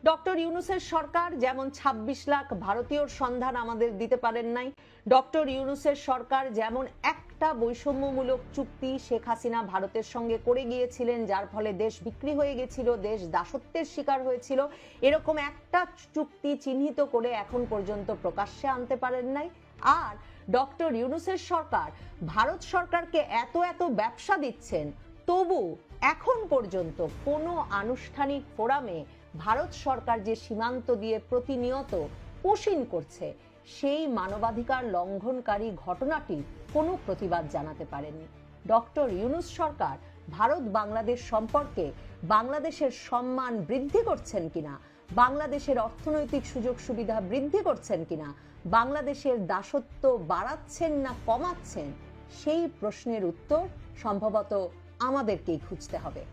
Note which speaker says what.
Speaker 1: Doctor ইউনূসের সরকার যেমন ২৬ লাখ ভারতীয়র সন্ধান আমাদের দিতে পারেন নাই, ডক্টর ইউনূসের সরকার যেমন একটা বৈষম্যমূলক চুক্তি শেখ হাসিনা ভারতের সঙ্গে করে গিয়েছিলেন, যার ফলে দেশ বিক্রি হয়ে গেছিল, দেশ দাসত্বের শিকার হয়েছিল, এরকম একটা চুক্তি চিহ্নিত করে এখন পর্যন্ত প্রকাশ্যে আনতে পারেন নাই। আর ডক্টর ইউনূসের সরকার ভারত সরকারকে এত এত ব্যবসা দিচ্ছেন, তবু এখন পর্যন্ত কোনো আনুষ্ঠানিক ফোরামে ভারত সরকার যে সীমান্ত দিয়ে প্রতিনিয়ত পুশিং করছে, সেই মানবাধিকার লঙ্ঘনকারী ঘটনাটি কোনো প্রতিবাদ জানাতে পারেনি। ডক্টর ইউনূস সরকার ভারত বাংলাদেশ সম্পর্কে বাংলাদেশের সম্মান বৃদ্ধি করছেন কিনা, বাংলাদেশের অর্থনৈতিক সুযোগ সুবিধা বৃদ্ধি করছেন কিনা, বাংলাদেশের দাসত্ব বাড়াচ্ছেন না কমাচ্ছেন, সেই প্রশ্নের উত্তর সম্ভবত আমাদেরকেই খুঁজতে হবে।